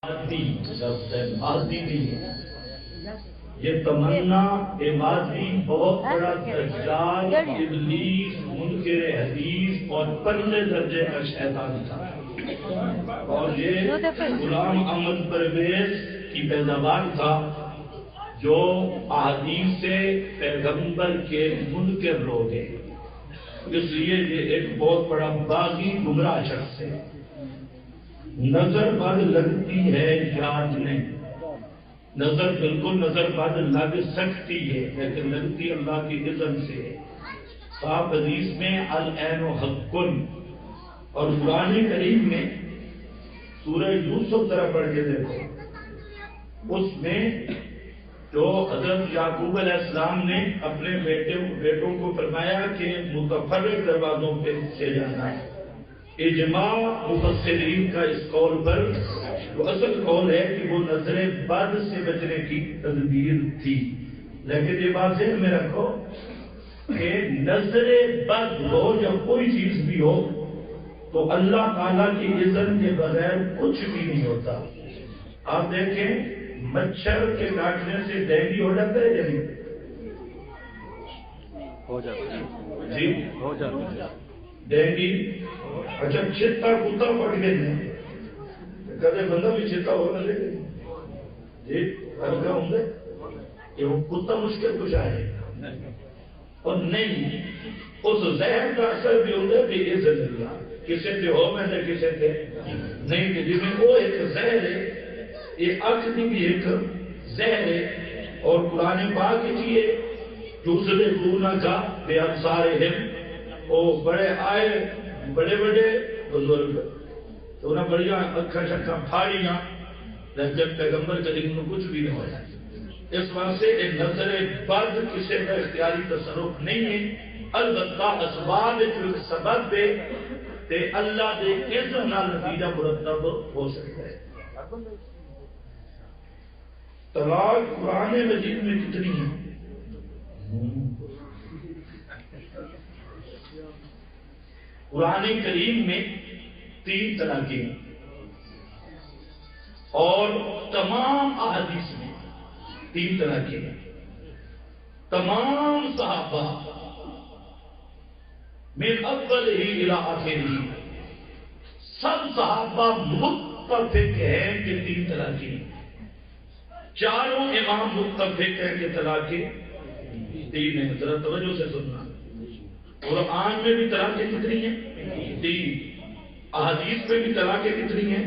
مادی لفظ ہے، مادی نہیں ہے یہ تمنا مادی بہت بڑا دجال، ابلیس، منکر حدیث اور پہلے درجے کا شیطان تھا، اور یہ غلام احمد پرویز کی پیداوار تھا جو احادیث سے پیغمبر کے منکر لوگ ہیں، اس لیے یہ ایک بہت بڑا باغی گمراہ شخص ہے۔ نظر بد لگتی ہے یاد نہیں، نظر بالکل نظر بد لگ سکتی ہے لیکن لگتی اللہ کی اذن سے ہے۔ صاحب حدیث میں العین حق، اور قرآن کریم میں سورہ یوسف طرح پڑھ کے دیکھو، اس میں جو حضرت یعقوب علیہ السلام نے اپنے بیٹوں کو فرمایا کہ متفرق دروازوں پہ سے جانا ہے۔ اجماع مفسرین کا اس قول پر جو اصل قول ہے کہ وہ نظر بد سے بچنے کی تدبیر تھی، لیکن یہ بات ذہن میں رکھو کہ نظر بد ہو یا کوئی چیز بھی ہو تو اللہ تعالیٰ کی اذن کے بغیر کچھ بھی نہیں ہوتا۔ آپ دیکھیں مچھر کے کاٹنے سے ڈینگی ہو جاتا ہے یا نہیں؟ ہو جاتا ہے جی ہو جاتا ہے ڈینگی۔ اچھا چیتا کتا پڑ گئے ہیں کدے بندہ بھی چیتا ہونا لے گئے جی ہلکا ہوں گے کہ وہ کتا مشکل کچھ آئے اور نہیں اس زہر کا اثر بھی ہوں گے کہ یہ زندگی کسے تھے ہو میں نے کسے تھے نہیں کہ جس میں وہ ایک زہر ہے، یہ عقل بھی ایک زہر ہے، اور قرآن پاک کیجئے دوسرے گونا کا بے انصار ہم، وہ بڑے آئے بڑے بڑے بزرگ تو انہیں بڑیاں اکھا شکھا پھاڑیاں لیکن پیغمبر کریم میں کچھ بھی نہیں ہویا۔ اس واسطے ایک نظر بد کسی کا اختیاری تصرف نہیں ہے، البتہ اسباب جو سبب دے تے اللہ دے اذن نال نتیجہ مرتب ہو سکتا ہے۔ طلاق قرآن مجید میں کتنی ہے؟ قرآن کریم میں 3 طلاقیں اور تمام احادیث میں 3 طلاقیں، تمام صحابہ من اول ہی الی آخر ہی سب صحابہ متفق ہیں کہ 3 طلاقیں، چاروں امام متفق ہیں کہ طلاقیں 3 ہیں۔ ذرا توجہ سے سننا، قرآن میں بھی طلاقیں کتنی ہیں؟ 3۔ احادیث میں بھی طلاقیں کتنی ہیں؟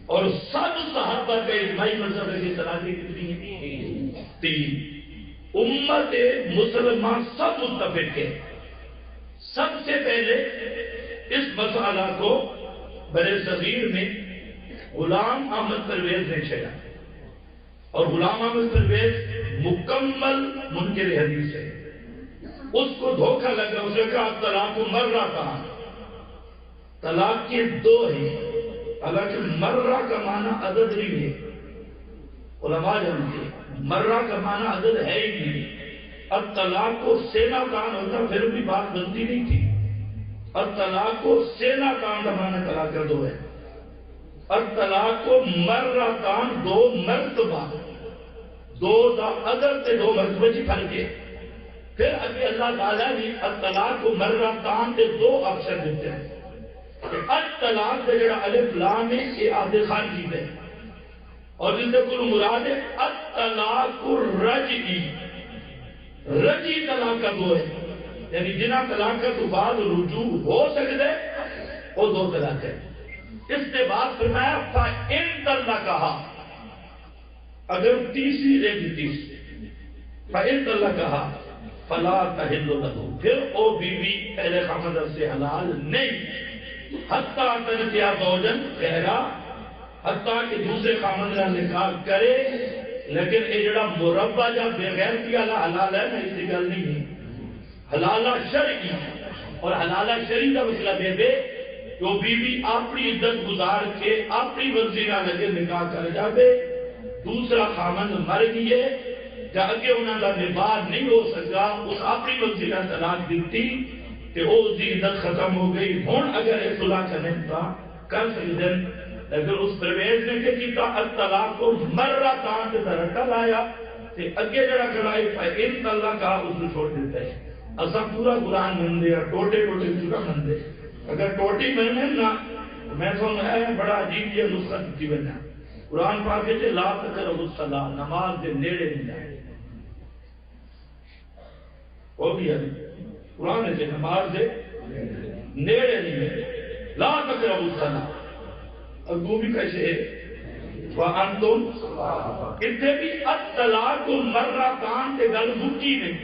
اور سب صحابہ کا اجماعی مذہب ہے کہ طلاقیں کتنی ہیں؟ 3۔ امت مسلمان سب متفق ہے۔ سب سے پہلے اس مسئلہ کو برے صغیر میں غلام احمد پرویز نے چھیڑا، اور غلام احمد پرویز مکمل منکر حدیث ہے۔ اس کو دھوکہ لگا، اس نے کہا طلاق مرہ کہاں؟ طلاق کے 2 ہیں، حالانکہ مرہ کا معنی عدد نہیں ہے، علماء جانتے ہیں مرہ کا معنی عدد ہے ہی نہیں۔ اب طلاق کو سینا کان ہوتا پھر بھی بات بنتی نہیں تھی، اور طلاق کو سینا کان کا معنی طلاق کر 2 ہے، اور طلاق کو مرہ کان 2 مرتبہ، 2 دا عدد سے 2 مرتبہ جی فرق ہے۔ پھر ابھی اللہ تعالیٰ نے الطلاق کو مرتان کے 2 اکثر دیتے ہیں۔ الطلاق سے جڑا الف لام ہے یہ آدھے خارجی ہے، اور جن سے کل مراد ہے الطلاق الرجعی، رجعی طلاق کا 2 ہے، یعنی جنہ طلاق کا تو بعد رجوع ہو سکتے وہ 2 طلاق ہے۔ اس نے بات فرمایا فَإِن طَلَّقَهَا، اگر تیسری رہ گئی تیسری، فَإِن طَلَّقَهَا فلا تحل لہو، پھر او بیوی پہلے خامد سے حلال نہیں، حتیٰ تنکیا زوجن غیرہ، حتیٰ کہ دوسرے خامد کا نکاح کرے، لیکن یہ جڑا مربع جا بغیر کیا حلال ہے نا، اس کی گل نہیں ہے، حلالہ شرعی، اور حلالہ شرعی کا مطلب ہے جو بیوی اپنی عدت گزار کے اپنی مرضی نہ لگے نکاح کر جاوے، دوسرا خامد مر گئے کہ اگے انہوں کا نباہ نہیں ہو سکا، اس اپنی مرضی کا طلاق دیتی کہ وہ عدت ختم ہو گئی، ہن اگر صلح کرنے کا کر سکتے ہیں، لیکن اس پرویز نے کہ کیتا الطلاق کو مرتان سے درکا لایا تے اگے جڑا کھڑائی فَإِن طَلَّقَا اس نے چھوڑ دیتا ہے۔ اساں پورا قرآن مندے ہیں، ٹوٹے ٹوٹے پورا مندے، اگر ٹوٹی مندے نا میں سمجھا بڑا عجیب یہ نسخہ کی بنا قرآن پاک کے لا تقربوا الصلاۃ، نماز کے نیڑے نہیں جائے، وہ بھی ہے قرآن سے نماز دے نیڑے نہیں ہے، لا تقربوا الصلاۃ۔ اور وہ بھی کیسے ہے وَأَنْتُمْ اتنے بھی الطلاق مرتان تے گل مکی نہیں،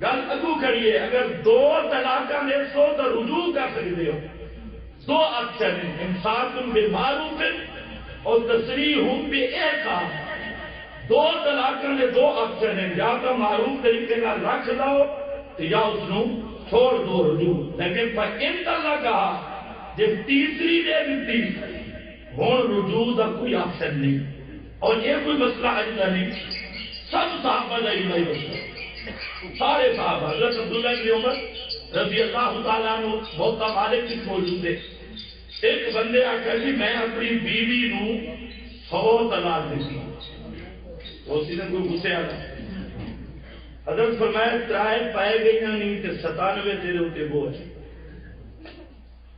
گل اگو کھڑی ہے، اگر دو طلاقاں دے سو تو رجوع کر سکتے ہو، دو اکثر ہیں، امساک بالمعروف اور تصریح بإحسان، دو طلاقاں دے دو اکثر ہیں، یا تو معروف طریقے کا رکھ لو تو یا اس نو چھوڑ دو رجوع، لیکن فَإِن طَلَّقَا جب تیسری دے دیتی ہون رجوع دا کوئی آپشن نہیں، اور یہ کوئی مسئلہ اجلا نہیں، سب صحابہ دا ہی مسئلہ، سارے صحابہ حضرت عبداللہ بن عمر رضی اللہ تعالیٰ عنہ موتا مالک کی موجود ہے، ایک بندے آکر جی میں اپنی بیوی نو 100 طلاق دیتی ہوں، اسی نے کوئی غصے آگا، حضرت فرمایا ترائے پائے گئی نہیں کہ 97 تیرے ہوتے بوجھ،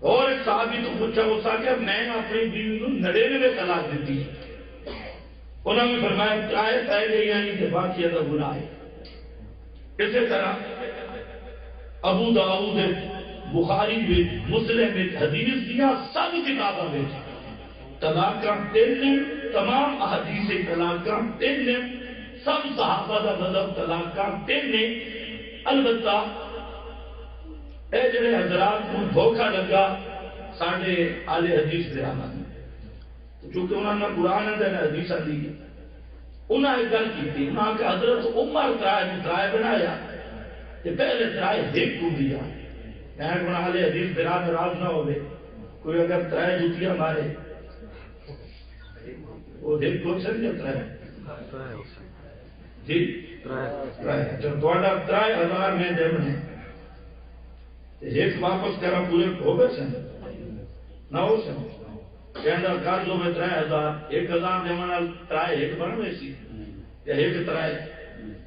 اور ایک صحابی تو پوچھا ہو سکا میں اپنی بیوی کو 99 طلاق دیتی، انہوں نے فرمایا ترائے پائے گئی نہیں کہ باقی ادا گناہ ہے۔ اسی طرح ابو داؤد بخاری میں مسلم میں حدیث دیا سب کتابوں میں طلاق کا 3 تمام احادیث طلاق کا 3 سب صحابہ کا مذہب طلاق کا 3 البتہ اے جڑے حضرات کو دھوکہ لگا ساڑھے آل حدیث دے آمد چونکہ انہوں نے قرآن دے حدیث دی انہوں نے ایک گل کی تھی انہوں نے حضرت عمر ترائے بنایا کہ پہلے ترائے ایک کو دیا میں نے آل حدیث دے ناراض نہ ہوئے کوئی اگر ترائے جوتیاں مارے وہ ایک کو سر جاتا ہے جی ترائے جب دوڑا ترائے 1000 میں دے بنے ایک واپس کرا پورے ہو گئے سن نہ ہو سن کہندہ قرض میں 3000 1000 دیوانا ترائے ایک بن میں سی یا ایک ترائے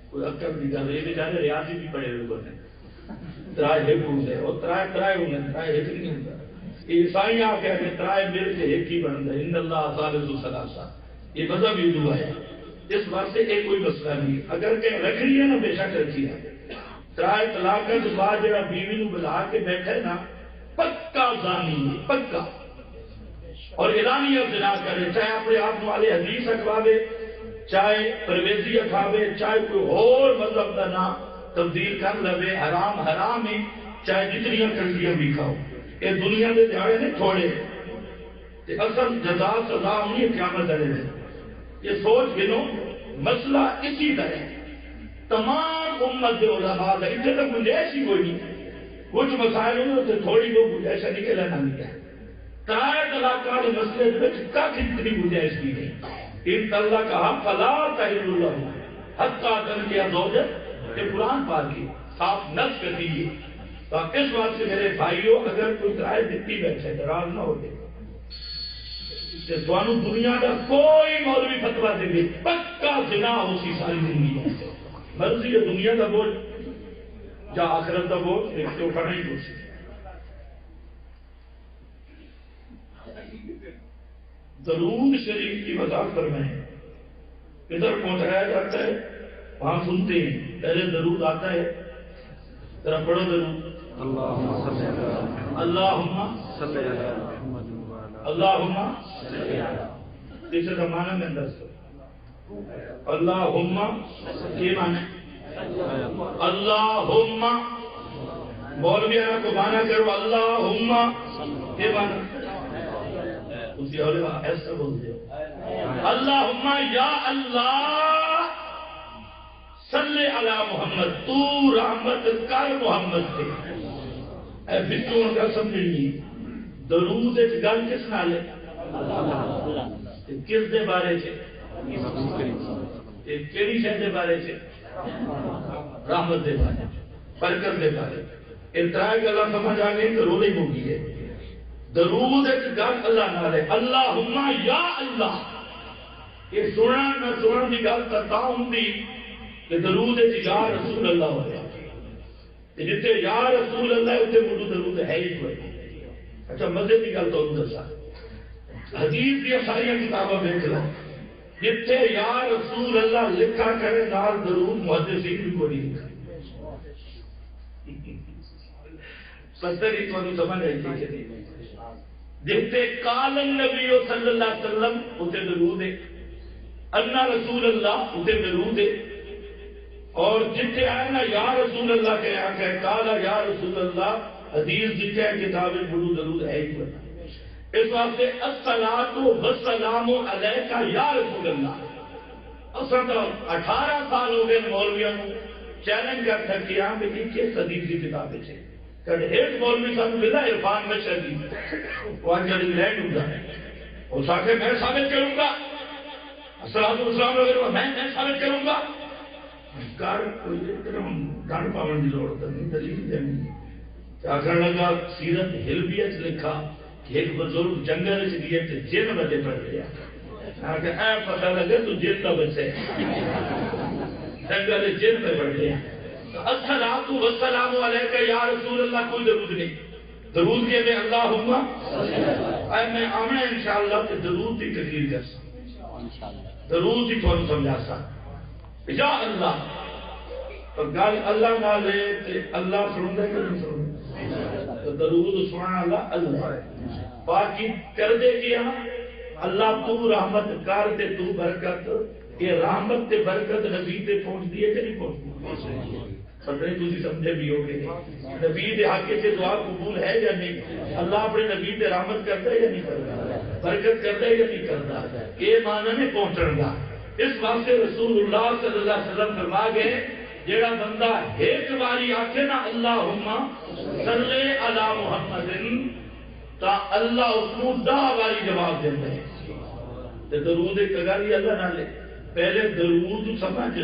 کوئی اکر نہیں کر رہے بیچارے ریاضی بھی پڑے ہوئے بنے ترائے ایک ہوتے اور ترائے ہونے ترائے ایک نہیں ہوتا عیسائی آ کے ترائے مل کے ایک ہی بن گئے ان اللہ ثالث ثلاثہ یہ مذہب ہی دعا ہے اس بات سے ایک کوئی مسئلہ نہیں اگر کہ رکھ رہی ہے نا بے شک رکھی ہے ترائے طلاق کے بعد جڑا بیوی نو بلا کے بیٹھے نا پکا زانی ہے پکا اور اعلانیہ زنا کرے چاہے اپنے آپ والے حدیث اکھواوے چاہے پرویزی اکھواوے چاہے کوئی اور مذہب کا نام تبدیل کر لوے حرام حرام ہے چاہے جتنی کنڈیاں بھی کھاؤ یہ دنیا کے دیہڑے نے چھوڑے اصل جزا سزا ہونی ہے قیامت والے دن یہ سوچ گنو مسئلہ اسی طرح تمام امت کے علماء ہے اتنے تک گنجائش ہی کوئی نہیں کچھ مسائل ہوئے تو تھوڑی کو گنجائش نکل نہ نکل ترائے طلاق کے مسئلے میں کچھ اتنی گنجائش بھی نہیں ان اللہ کہا فلا تحل اللہ حتی تنکیہ زوجت یہ قرآن پاک کی صاف نص کر دیئے تو اس بات سے میرے بھائیوں اگر کوئی ترائے دیتی بیٹھے دراز نہ ہوتے کہ توانو دنیا کا کوئی مولوی فتوہ دے گے پکا زنا ہو سی ساری زندگی مرضی ہے دنیا کا بوجھ یا آخرت کا بوجھ ایک تو اٹھانا ہی کچھ درود شریف کی وضاحت فرمائیں ادھر پہنچایا جاتا ہے وہاں سنتے ہیں پہلے درود آتا ہے ذرا پڑھو درود اللہم صلی اللہم اسے زمانہ میں اندر سے اللہم یہ معنی اللہم مولویانہ کو معنی کرو اللہم یہ معنی اسی اولیاء ایسا بول دے اللہم یا اللہ صلی علی محمد تو رحمت کر محمد سے اے بچوں کا سمجھنی درود ایک گل کس نالے کس دے بارے سے کیڑی شے دے بارے سے رحمت دے بارے برکت دے بارے اترائی گلا سمجھ آ گئی تو رو نہیں ہوگی ہے درود ایک گل اللہ نال ہے، اللہم یا اللہ، یہ سننا نہ سنن کی گل تا ہوندی کہ درود ایک یا رسول اللہ ہو رہا، جتنے یا رسول اللہ اتنے مڑو درود ہے ہی کوئی۔ اچھا مزے کی گل تو دسا، حدیث کی ساری کتابیں دیکھ لو، جتنے یا رسول اللہ لکھا کرے نال درود محدثین بھی کوئی نہیں لکھا۔ پتر ہی تو سمجھ آئی تھی کہ جتنے قال النبی صلی اللہ علیہ وسلم اتنے درود ہے، انا رسول اللہ اتنے درود ہے، اور جتنے آئے نا یا رسول اللہ کے آنکھ کالا یا رسول اللہ حدیث جتنے کتاب بڑو درود ہے ہی بنا۔ اس واسطے الصلاۃ والسلام علیکہ یا رسول اللہ، اصلا تو 18 سال ہو گئے مولویوں کو چیلنج کر سکیا کہ یہ حدیث کی کتابیں سے کہ ایک مولوی صاحب ملا عرفان میں شدید وہ جڑی لینڈ ہوتا ہے اس آگے میں ثابت کروں گا السلام والسلام وغیرہ میں ثابت کروں گا، کار کوئی ڈانڈ پاون کی ضرورت نہیں، دلیل دینی آخر لگا سیرت ہلبیت لکھا کہ ایک بزرگ جنگل سے گئے تو جن بجے پڑ گیا، اے پتہ لگے تو جن کا بچے جنگل جن پہ پڑ گیا۔ الصلاۃ والسلام علیکہ یا رسول اللہ کوئی درود نہیں، درود کے میں اللہم اے میں آمنا انشاءاللہ کہ درود کی تقریر کر سا، درود کی تھوڑا سمجھا سا یا اللہ، تو گل اللہ نہ لے تے اللہ سن دے کہ نہیں سن تو درود سننا اللہ اللہ باقی کر دے گیا اللہ تو رحمت کر دے تو برکت، یہ رحمت تے برکت نبی تے پہنچ دیئے کہ نہیں پہنچ پتہ نہیں تھی سمجھے بھی ہوگے نبی دے حق سے دعا قبول ہے یا نہیں، اللہ اپنے نبی دے رحمت کرتا ہے یا نہیں کرتا، برکت کرتا ہے یا نہیں کرتا، یہ معنی نہیں پہنچن گا۔ اس واسطے رسول اللہ صلی اللہ علیہ وسلم فرما گئے جیڑا بندہ ایک باری آکھے نا اللہم صلی علی محمد تا اللہ اس کو 10 باری جواب دیتا ہے۔ درود کگاری اللہ نہ لے، پہلے درود سمجھ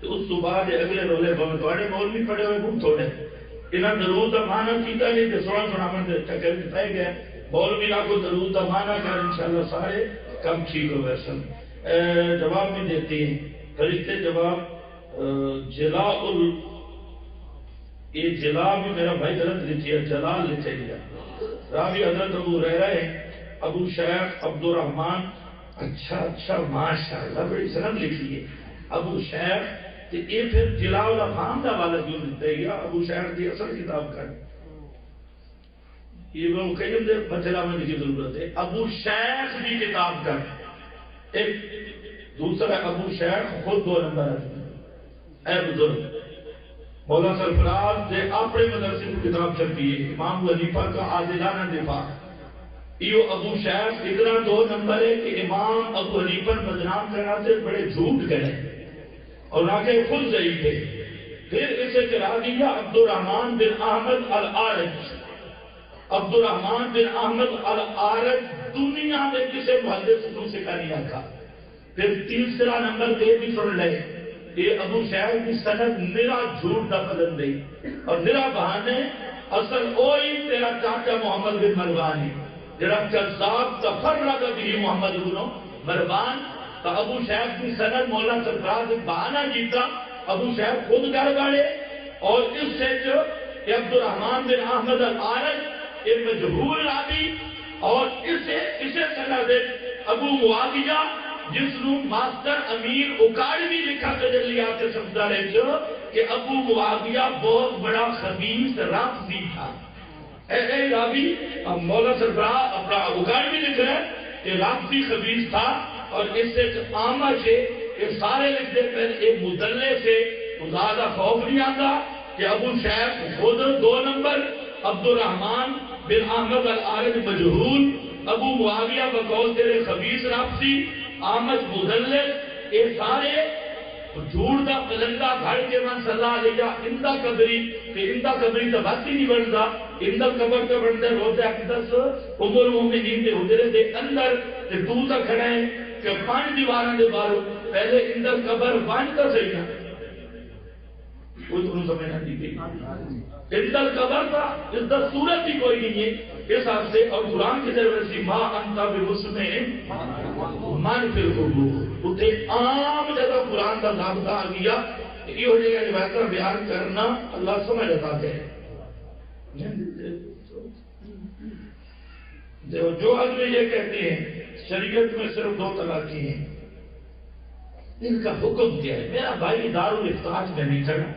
تو اس تو بعد اگلے رولے بہت بڑے مولوی پڑے ہوئے بہت تھوڑے انہاں درود کا معنی کیتا نہیں کہ سونا سونا من چکر دکھائے گئے مولوی نہ کو درود کا معنی کر انشاءاللہ سارے کم ٹھیک ہو گئے سن۔ جواب بھی دیتی ہیں فرشتے جواب جلاء یہ جلا بھی میرا بھائی غلط لکھی ہے، جلال لکھے گیا، راوی حضرت ابو ہریرہ ہے، ابو شیخ عبد الرحمن، اچھا ماشاءاللہ بڑی سند لکھی ہے ابو شیخ، یہ پھر جلاء الافہام دا والا کیوں لکھتا ہے ابو شیخ کی اصل کتاب کا یہ وہ قیم دے بچلا میں کی ضرورت ہے، ابو شیخ کی کتاب کا ایک دوسرا ابو شیخ خود 2 نمبر ہے، اے بزرگ مولا سرفراز نے اپنے مدرسے کی کتاب چھپی ہے امام ابو حنیفہ کا عادلانہ دفاع، یہ ابو شیخ اتنا 2 نمبر ہے کہ امام ابو حنیفہ بدنام کرنا سے بڑے جھوٹ کرے اور آگے خود ضعیف ہے، پھر اسے چلا دیا عبد الرحمن بن احمد العارج، عبد الرحمن بن احمد العارج دنیا میں کسی محدث کو سکھا نہیں آتا، پھر تیسرا نمبر دے بھی سن لے یہ ابو شیخ کی سند نرا جھوٹ دا بدل دی اور نرا بہانے اصل وہی تیرا چاچا محمد بن مروان ہے جڑا کذاب تفرد بھی محمد بن مروان، تو ابو شیخ کی سند مولا سرفراز نے بہانہ جیتا، ابو شیخ خود گھر گاڑے اور اس سے جو عبد الرحمن بن احمد العارج یہ مجہول راوی اور اسے سند ابو معاویہ جس نو ماسٹر امیر اکاڑوی لکھا تجلیات سمجھا رہے جو کہ ابو معاویہ بہت بڑا خبیث رافضی تھا، اے راوی مولا سرفراز اپنا اکاڑوی لکھ رہے کہ رافضی خبیث تھا، اور اس سے عامہ سے یہ سارے لکھ دے پہلے ایک مدلے سے زیادہ خوف نہیں آتا کہ ابو شیخ خود 2 نمبر، عبد الرحمن بن احمد العارج مجہول، ابو معاویہ بقول تیرے خبیث رافضی، آمد مدلس، یہ سارے جھوٹ دا پلنگا گھڑ کے من صلی اللہ علیہ اندہ قبری کہ اندہ قبری تا بات ہی نہیں بڑھتا، اندہ قبر کا بڑھتا روزہ اقدس عمر مومنین دے حجرے دے اندر تے تو تا کھڑا ہے کہ 5 دیواروں دے بارو پہلے اندر قبر 5 کا صحیح ہے کوئی تو سمجھنا نہیں گئی اندر قبر تھا، اس در صورت ہی کوئی نہیں ہے اس حد سے. اور قرآن کی طرف سے ما انتا بمسمع من فی القبور، اتنے عام جگہ قرآن کا ضابطہ آ گیا کہ یہ ہو جائے گا روایتیں بیان کرنا اللہ سمجھ رہتا ہے. جو اگلے یہ کہتے ہیں شریعت میں صرف 2 طلاقیں ہیں، ان کا حکم کیا ہے؟ میرا بھائی دارالفتاج میں نہیں چڑھا،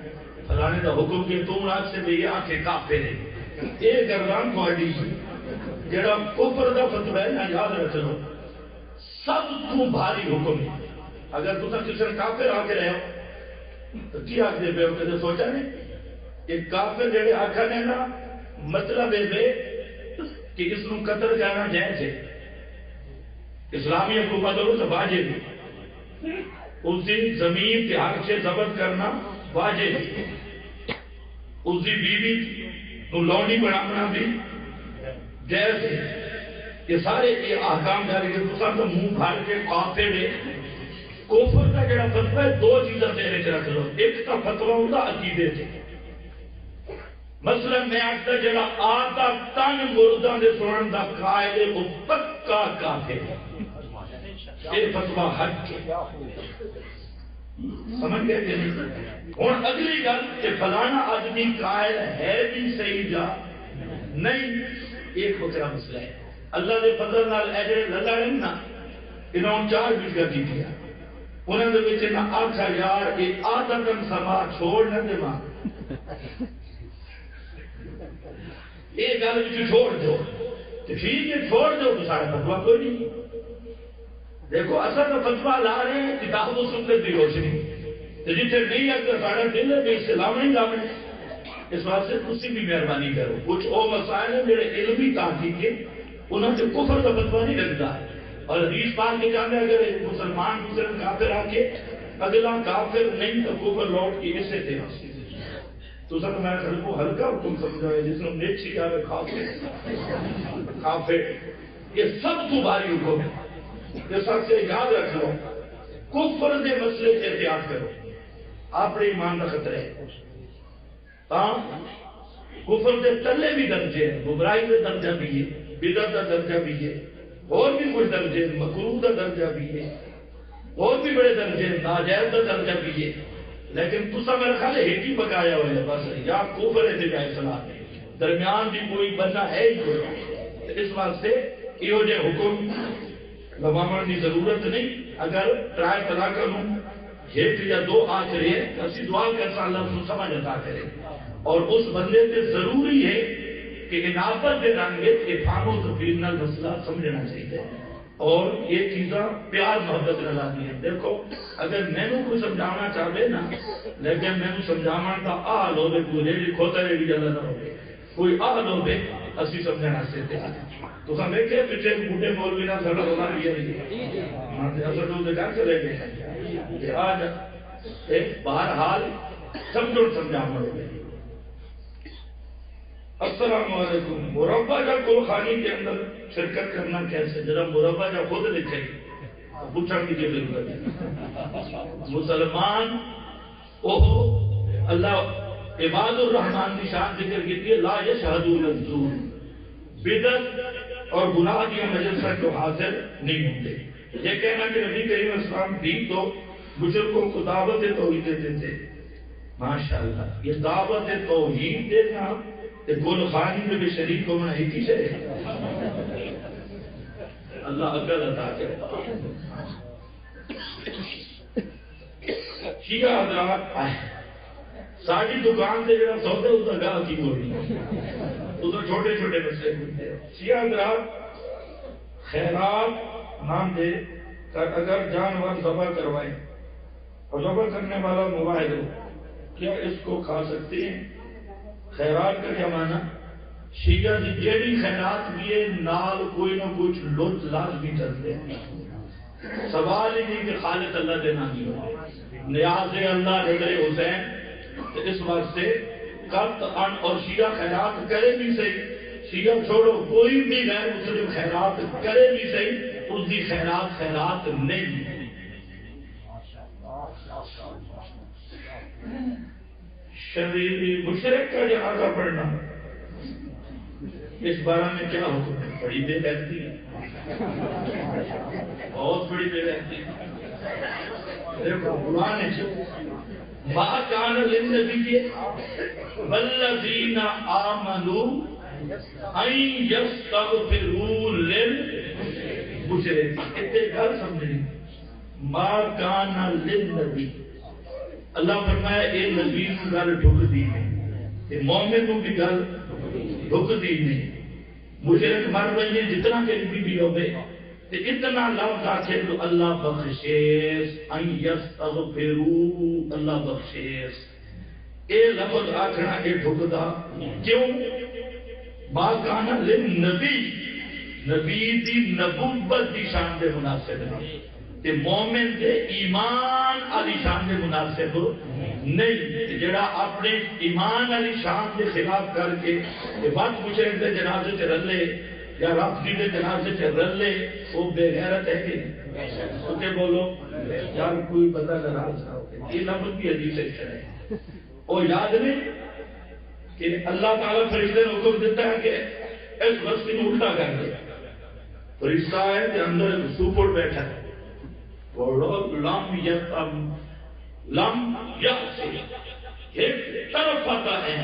فلانے کا حکم کیا تم آج سے بھی آنکھیں کافر ہے. یہ گردان کو اڈی جڑا کفر دا فتوی ہے نا، یاد رکھ لو سب تو بھاری حکم ہے. اگر تم کسی نے کافر آ کے رہے ہو تو کیا آخر پہ کدے سوچا نہیں؟ ایک کافر جڑے آخر نے نا مطلب ہے کہ اس کو قتل کرنا جائز ہے. اسلامی حکومت ہو تو واجب ہے، اس کی زمین کے حق سے ضبط کرنا واجب ہے، اس کی بیوی کو لونڈی بنانا بھی جائز ہے. یہ سارے یہ احکام جاری کے دوسرا تو منہ بھر کے کافر ہے. کفر کا جڑا فتوی ہے 2 چیزیں ذہن چ رکھ لو. ایک کا فتوی ہوتا عقیدے سے، مثلا میں آتا جڑا آتا تن مردوں دے سنن دا قائل ہے وہ پکا کافر ہے. یہ فتوی حق ہے، سمجھ گئے کہ نہیں؟ ہوں اگلی گل کہ فلانا آدمی قائل ہے بھی صحیح جا نہیں، ایک بکرا مسئلہ ہے. اللہ دے فضل نال اے جڑے للا ہیں نا، انہوں 4 بجگا کی دیا، انہوں نے بچے نہ آکھا یار یہ عادتاً سما چھوڑ نہ دے ماں، یہ گل بچے چھوڑ دو تو ٹھیک ہے چھوڑ دو تو سارا فتویٰ کوئی نہیں. دیکھو اصل میں فتویٰ لا رہے ہیں کتاب و سنت کی روشنی، تو جتنے نہیں اگر سارا دل ہے بھی سلام نہیں لاؤں. اس بات سے تسی بھی مہربانی کرو. کچھ او مسائل ہیں میرے علمی تحقیق کے انہوں سے کفر کا فتویٰ نہیں لگتا ہے. اور حدیث پاک کے جانے اگر ایک مسلمان دوسرے کافر آ کے اگلا کافر نہیں تو کفر لوٹ کے اسے تھے. تو سب میں خلق کو ہلکا حکم سمجھا ہے جس نے نیک سکھا ہے کافر. یہ سب تو بھاری حکم ہے. یہ سب سے یاد رکھ لو کفر دے مسئلے سے احتیاط کرو، اپنے ایمان کا خطرہ ہے. ہاں کفر دے تلے بھی درجے ہیں، گمراہی کا درجہ بھی ہے، بدعت کا درجہ بھی ہے، اور بھی کچھ درجے مکروہ کا درجہ بھی ہے، اور بھی بڑے درجے ناجائز کا درجہ بھی ہے. لیکن تسا میرا خیال ہے ہی پکایا ہوا ہے بس، یا کفر ہے یا اسلام ہے، درمیان بھی کوئی بندہ ہے ہی کوئی. اس واسطے یہ جو حکم لوامن کی ضرورت نہیں. اگر ٹرائے طلاق کروں 1 یا 2 آ کرے اسی دعا کر اللہ کو سمجھ عطا کرے. اور اس بندے سے ضروری ہے کہ انابت کے رنگ افہام و تفہیم نال مسئلہ سمجھنا چاہیے اور یہ چیزاں پیار محبت نال آتی ہیں. دیکھو اگر میں نے کوئی سمجھانا چاہے نا لیکن میں نے سمجھانا کا آل ہوے پورے کھوتا رہی جانا نہ ہوے کوئی آل ہوے اسی سمجھنا چاہتے ہیں. تو ہم دیکھیں پیچھے بوٹے مولوی نہ سڑا ہونا بھی ہے ہاں تے اصل تو گھر چلے گئے آج ایک بہرحال سمجھانا ہوگا. السلام علیکم. مربع جا کل خانی کے اندر شرکت کرنا کیسے؟ ذرا مربع جا خود لکھے پوچھنے کی ضرورت ہے. مسلمان اللہ عباد الرحمان کی شان ذکر کی لا یشہدون الزور، بدعت اور گناہ کی مجلسوں کو حاضر نہیں ہوتے. یہ کہنا کہ نبی کریم اسلام بھی تو بزرگوں کو دعوت توحید دیتے تھے. ماشاءاللہ یہ دعوت توحید دینا گل خانی میں بھی شریک ہونا ہی کی ہے. اللہ عقل عطا کرے. شیعہ حضرات ساری دکان سے جڑا سودا اس کا گاہ کی بولنی اس میں چھوٹے چھوٹے مسئلے ہوتے ہیں. شیعہ حضرات خیرات نام دے کر اگر جانور ذبح کروائیں اور ذبح کرنے والا موبائل ہو کیا اس کو کھا سکتے ہیں؟ خیرات کا کیا معنی؟ شیعہ دی جیڑی خیرات بھی ہے نال کوئی نہ کچھ لطف لازمی کرتے ہیں. سوال ہی نہیں کہ خالق اللہ دینا نہیں ہو نیاز اللہ حضر حسین. اس واسطے قطعاً اور شیعہ خیرات کرے بھی صحیح، شیعہ چھوڑو کوئی بھی غیر مسلم خیرات کرے بھی صحیح، اس کی خیرات خیرات نہیں. شریری مشرک کا جنازہ پڑھنا اس بارے میں کیا حکم ہے؟ بڑی بے غیرتی ہے، بہت بڑی بے غیرتی ہے۔ دیکھو قرآن ہے ما کان للنبی والذین آمنوا ان یستغفروا للمشرکین۔ اتنے گل سمجھنی، ما کان للنبی، اللہ فرمایا اے نبی کو گل ڈھکتی نہیں، اے مومن کو بھی گل ڈھکتی نہیں۔ مشرک مر رہی ہے جتنا قریبی بھی ہوئے تو اتنا لفظ آکھے تو اللہ بخشیس، ان یستغفروا، اللہ بخشیس، اے لفظ آکھنا اے ڈھکتا کیوں؟ ما کانا للنبی، نبی دی نبوت دی شان دے مناسب نہیں، تے مومن دے ایمان علی شان دے مناسب نہیں۔ جڑا اپنے ایمان علی شان دے خلاف کر کے وقت مشرک دے جنازے سے رلے یا رافضی دے جنازے سے رلے، وہ بے غیرت ہے کہ اسے بولو یار کوئی پتہ ناراض نہ ہو۔ یہ لفظ بھی حدیث ہے، اور یاد نہیں کہ اللہ تعالیٰ فرشتے نے حکم دیتا ہے کہ اس بستی میں الٹا کر دے، فرشتہ ہے کہ اندر سوپر بیٹھا ہے، لم یقصر، ایک طرف آتا ہے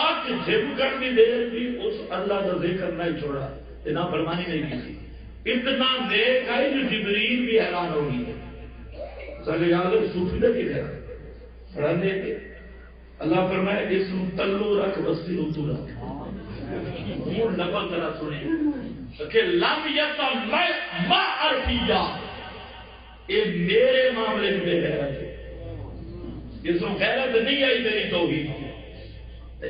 آج جب کرنی دیر بھی اس اللہ کا ذکر نہیں چھوڑا، اتنا فرمانی نہیں کی تھی، اتنا نیک ہے جو جبریل بھی حیران ہو گئی ہے۔ صلی یاد صوفی دے کی ہے پڑھنے کے اللہ فرمائے اس تلو رکھ بستی اتو رکھ، مون لبا ذرا سنیں کہ لم یقصر ما عرفیہ، یہ میرے معاملے میں بے غیرت ہے، جس میں غیرت نہیں آئی میری توحید،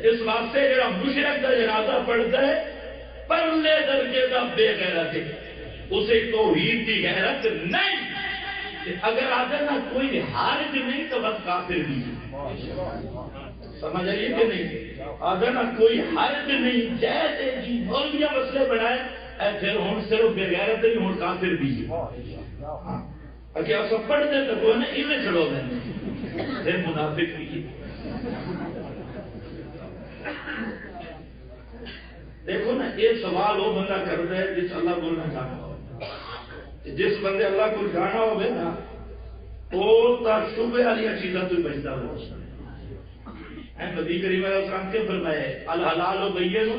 اس واسطے جڑا مشرک کا جنازہ پڑھتا ہے پرلے درجے کا بے غیرت ہے، اسے توحید کی غیرت نہیں۔ اگر آدھے نا کوئی حارج نہیں تو بس کافر بھی، سمجھ آئیے کہ نہیں؟ آدھے نا کوئی حارج نہیں، جیسے جی مولویہ مسئلے بنائے اے پھر ہون صرف بے غیرت نہیں، ہون کافر بھی اگر آپ سب پڑھ دیں تو کوئی نہیں انہیں چھڑو دیں پھر منافق بھی۔ دیکھو نا یہ سوال وہ بندہ کرتا ہے جس اللہ بولنا جانا ہو، جس بندے اللہ کو جانا ہو نا وہ تا شبہ والی چیزاں تو بچتا ہو۔ نبی کریم علیہ السلام کے فرمائے الحلال بین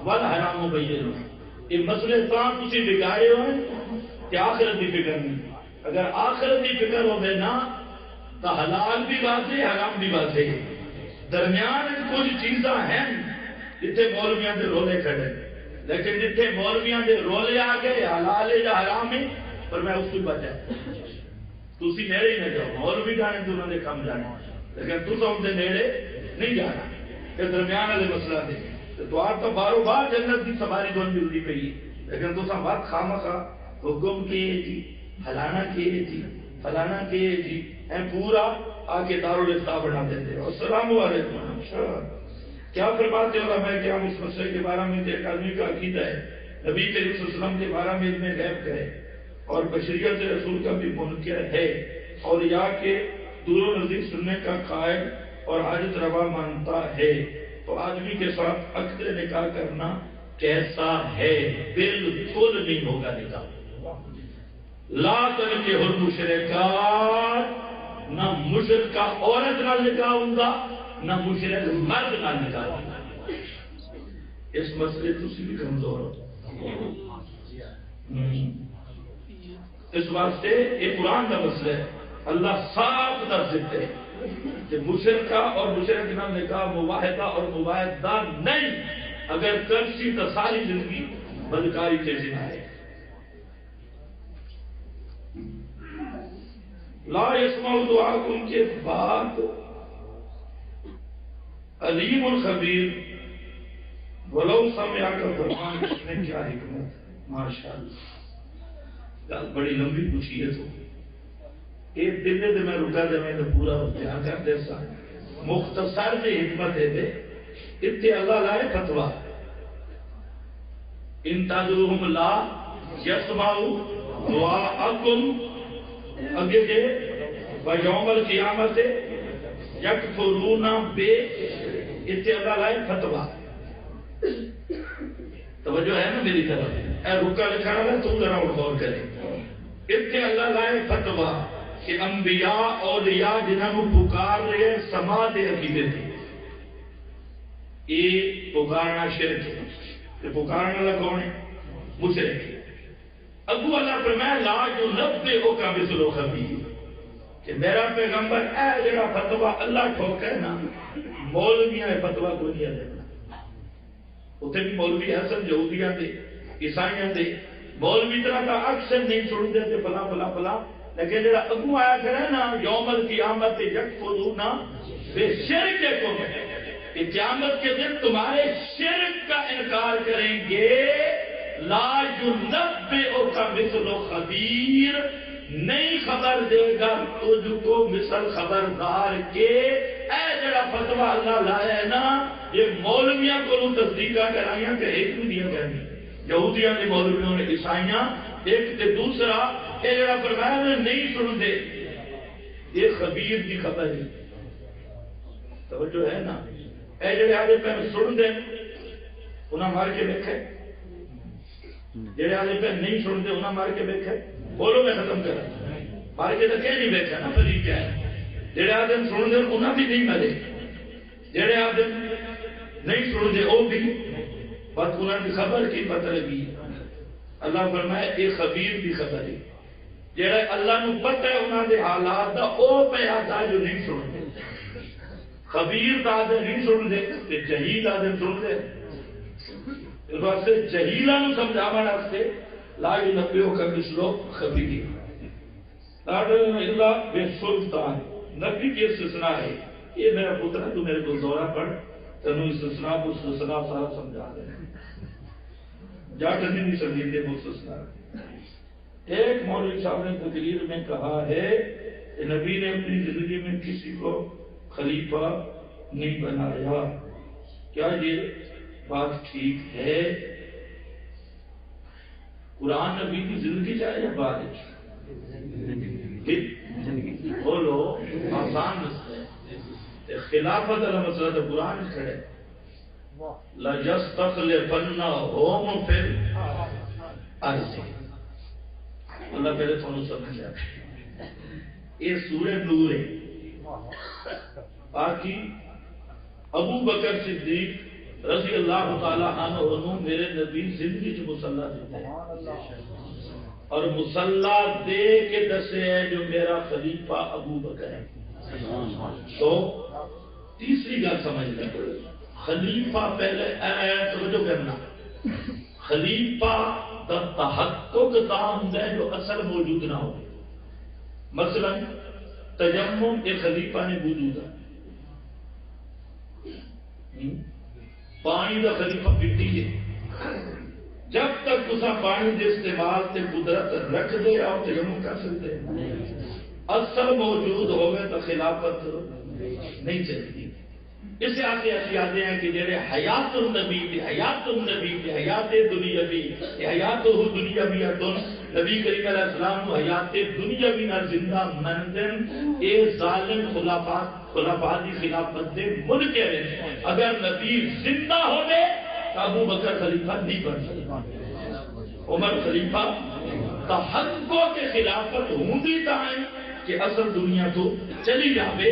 والحرام بین، یہ مسئلے تاں تسی بگاڑے ہوئے کہ آخرت کی فکر نہیں، اگر آخرت کی فکر ہو نا تو حلال بھی واضح حرام بھی واضح، درمیان کچھ چیزاں ہیں جتنے مولویاں دے رولے کھڑے، لیکن جتنے مولویاں دے رولے آ گئے حلال ہے یا حرام ہے، پر میں اس کو بچا تسی نیڑے ہی نہ جاؤ، مولوی جانے تو انہوں نے کم جانا، لیکن تو ان دے نیڑے نہیں جانا، کہ درمیان والے مسئلہ دے دوار تو بارو بار جنت کی سواری دون ملتی پئی، لیکن تو سب بات خامخواہ حکم کیے جی، فلانا کیے جی، فلانا کیے جی، پورا آگے دارالفتاح بنا دیتے ہیں۔ السلام علیکم، کیا فرماتے ہو میں کیا اس مسئلے کے بارے میں ایک آدمی کا عقیدہ ہے نبی کریم صلی اللہ علیہ وسلم کے بارے میں علم غیب کا ہے اور بشریت رسول کا بھی منکر ہے اور یا کہ دور و نزدیک سننے کا قائل اور حاجت روا مانتا ہے، تو آدمی کے ساتھ عقد نکاح کرنا کیسا ہے؟ بالکل نہیں ہوگا نکاح۔ لا تنکحوا المشرکات، نہ مشرکہ عورت نہ نکاح ہوگا نہ مشرک مرد نہ نکاح ہوگا۔ اس مسئلے تسی بھی کمزور ہو، اس واسطے یہ قرآن کا مسئلہ ہے، اللہ صاف در دیتے کہ مشرکہ اور مشرک نہ نکاح مواحدہ اور مواحدہ نہیں، اگر کرسی تو ساری زندگی بدکاری جیسی نہ ہے۔ لا يسمع دعاكم کے بعد علیم الخبیر ولو سمع کا فرمان، اس میں کیا حکمت، ماشاءاللہ بڑی لمبی پوچھی ہے، تو ایک دن دے میں رکا دے میں تو پورا بیان کر دے سا، مختصر سے حکمت ہے دے اتنے اللہ لائے فتویٰ ان تدعوہم لا یسمعوا دعاءکم، اگے دے ویوم القیامت یکفرون بے، اتنے اللہ لائے فتوہ، توجہ ہے نا میری طرف، اے رکا لکھا رہا ہے تو ذرا غور کرے، اتنے اللہ لائے فتوہ کہ انبیاء اولیاء جنہوں کو پکار رہے سما دے عقیدے تھے، یہ پکارنا شرک ہے، یہ پکارنا والا کون ہے؟ مشرک ہے۔ ابو اللہ فرمایا لا ينبئك مثل خبیر، کہ میرا پیغمبر اے جڑا فتویٰ اللہ ٹھوکے نا، مولویاں فتویٰ کو نہیں دینا، اتنے بھی مولوی حسن یہودیاں دے عیسائیاں دے مولوی طرح کا اکثر نہیں چھوڑ دیتے فلاں فلاں فلاں، لیکن جڑا ابو آیا کرے نا یوم القیامت یکفرون بشرککم، کہ قیامت کے دن تمہارے شرک کا انکار کریں گے، لا ينبئك مثل خبیر، نہیں خبر دے گا تجھ کو مثل خبردار کے، اے جڑا فتویٰ اللہ لائے نا، یہ مولویاں کو تصدیقہ کرائیاں کہ ایک بھی دیا کرنی، یہودیاں نے مولویوں نے عیسائیاں ایک تے دوسرا، اے جڑا فرمایا نے نہیں سن دے، یہ خبیر کی خبر ہے، توجہ ہے نا، اے جڑے آدھے پہ سن دے انہاں مار کے بیٹھے، جڑے آدھے پہ نہیں سن دے انہاں مار کے بیٹھے، بولو میں ختم کر مار کے تو کہہ نہیں بیٹھا نا فریق کیا ہے، جڑے آدھے سن دے انہاں بھی نہیں مرے، جڑے آدھے نہیں سن دے وہ بھی، بس انہاں کی خبر کی پتہ لگی، اللہ فرمائے ایک خبیر کی خبر ہے، جڑے اللہ نو پتہ ہے انہاں دے حالات دا او پہ آتا جو نہیں سن دے، خبیر دا آدھے نہیں سن دے تے جہیل آدھے سن دے، اس واسطے جہیلہ نو سمجھاوان واسطے لا ينبئك مثل خبیر، لا الا بسلطان، نبی کی استثناء ہے، یہ میرا پتر ہے تو میرے کو دورہ پڑھ تنو استثناء کو استثناء سارا سمجھا دے، جاٹر نہیں سمجھی دے مستثناء۔ ایک مولوی صاحب نے تقریر میں کہا ہے کہ نبی نے اپنی زندگی میں کسی کو خلیفہ نہیں بنایا، کیا یہ بات ٹھیک ہے؟ قرآن نبی کی زندگی چاہے یا بارش بولو آسان مسئلہ ہے، خلافت والا مسئلہ تو قرآن کھڑے لَيَسْتَخْلِفَنَّهُمْ فِي الْأَرْضِ، اللہ پہلے تھوڑا سمجھ آئے، یہ سورہ نور ہے، باقی ابو بکر صدیق رضی اللہ تعالی عنہ میرے نبی زندگی چ مصلح دیتے ہیں، اور مصلح دے کے دسے ہے جو میرا خلیفہ ابو بکر ہے۔ تو تیسری گل سمجھ لیں، خلیفہ پہلے توجہ کرنا، خلیفہ دا تحقق دا ہوندا ہے جو اصل موجود نہ ہو، مثلا تیمم ایک خلیفہ نے وجود ہے، پانی دا خلیفہ مٹی ہے، جب تک تسا پانی دے استعمال تے قدرت رکھ دے اور تیمم کر سکتے ہیں، اصل موجود ہوئے تو خلافت نہیں چلتی۔ اس سے آتے ایسی آتے ہیں کہ جڑے حیات النبی دی حیات النبی دی حیات دنیاوی حیاتہ دنیاویۃ، نبی کریم علیہ السلام کو حیات دنیاوی نہ زندہ مندن اے ظالم خلافاء دی خلافت دے منکر ہیں، اگر نبی زندہ ہوئے تو ابو بکر خلیفہ نہیں بن سکتا، عمر خلیفہ تحقق کے خلافت ہوندی تائیں کہ اصل دنیا تو چلی جاوے،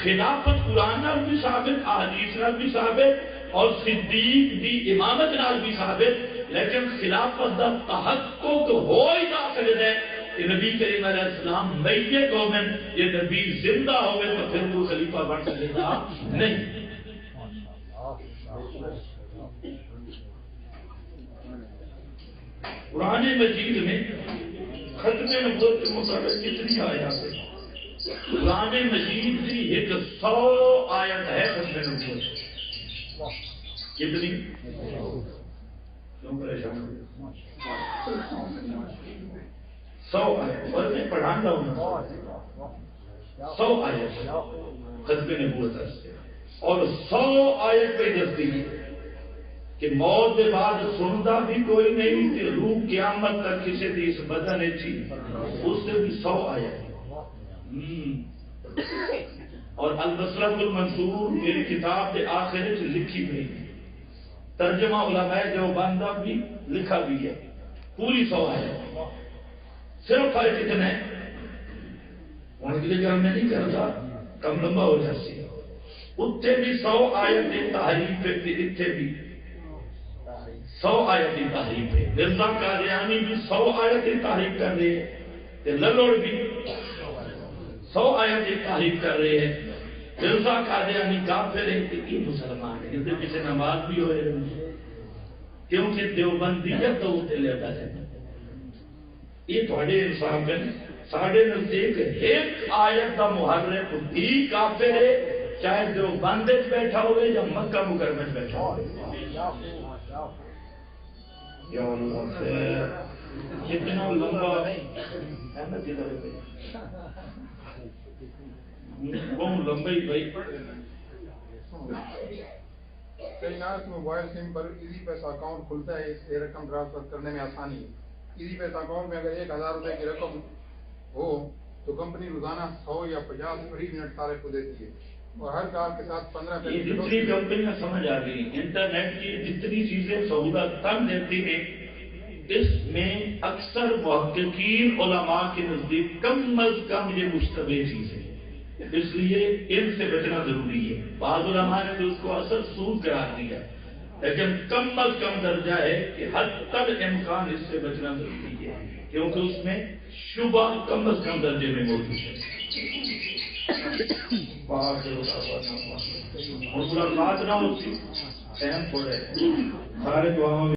خلافت قرآن نال بھی ثابت، احادیث نال بھی ثابت، اور صدیق دی امامت نال بھی ثابت، لیکن خلافت دا تحقق ہو ہی نہ سکتا ہے کہ نبی کریم علیہ السلام میت ہوئے، یہ نبی زندہ ہوئے تو پھر کوئی خلیفہ بن سکتا نہیں۔ قرآن مجید میں ختم نبوت کے مطابق کتنی آیات ہیں؟ قرآن مجید کی 100 آیت ہے ختم نبوت، کتنی؟ کیوں پریشان ہو؟ 100 آیت، اور میں پڑھانا ہوں 100 آیت ختم نبوت ہے، اور 100 آیت پہ دستی کہ موت کے بعد سنتا بھی کوئی نہیں کہ روح قیامت تک کسی دی اس بدن چی، اس سے بھی 100 آیا ہے۔ اور البصرۃ المنصور میری کتاب کے آخر لکھی پئی ترجمہ علماء دیوبند کا بھی لکھا بھی ہے پوری 100 آیت صرف فرق اتنا ہے ہوں اگلے گھر میں نہیں کرتا کم لمبا ہو جاتی اتنے بھی 100 آیت کی تحریف ہے اتنے بھی 100 آیت کی تحریف ہے مرزا قادیانی بھی 100 آیت کی تحریف کر رہے ہیں للوڑ بھی 100 آیت کی تحریف کر رہے ہیں مرزا قادیانی کافر ہے کہ یہ مسلمان ہے اس کے پیچھے نماز بھی ہوئے کیونکہ دیوبندیت تو اتنے لیتا ہے یہ تھوڑے انصاف ہے ساڑھے نزدیک ایک آیت کا محرف بھی کافر ہے چاہے دیوبند بیٹھا ہوئے یا مکہ مکرمہ بیٹھا ہوئے کتنا لمبا بہت لمبی بھائی کئی ناس موبائل سم پر ایزی پیسہ اکاؤنٹ کھلتا ہے اس سے رقم ٹرانسفر کرنے میں آسانی ہے ایزی پیسہ اکاؤنٹ میں اگر 1000 روپے کی رقم ہو تو کمپنی روزانہ 100 یا 50 فری منٹ صارف کو دیتی ہے اور ہر کال کے ساتھ 15 یہ جتنی کمپنیاں سمجھ آ گئی انٹرنیٹ کی جتنی چیزیں سہولت تب دیتی ہیں اس میں اکثر محققین علماء کے نزدیک کم از کم یہ مشتبہ چیز ہے اس لیے ان سے بچنا ضروری ہے بعض علماء نے تو اس کو اصل سود قرار دیا لیکن کم از کم درجہ ہے کہ حد امکان اس سے بچنا ضروری ہے کیونکہ اس میں شبہ کم از کم درجے میں موجود ہے ملاقات نہ ہوتی اہم تھوڑے سارے دعاؤں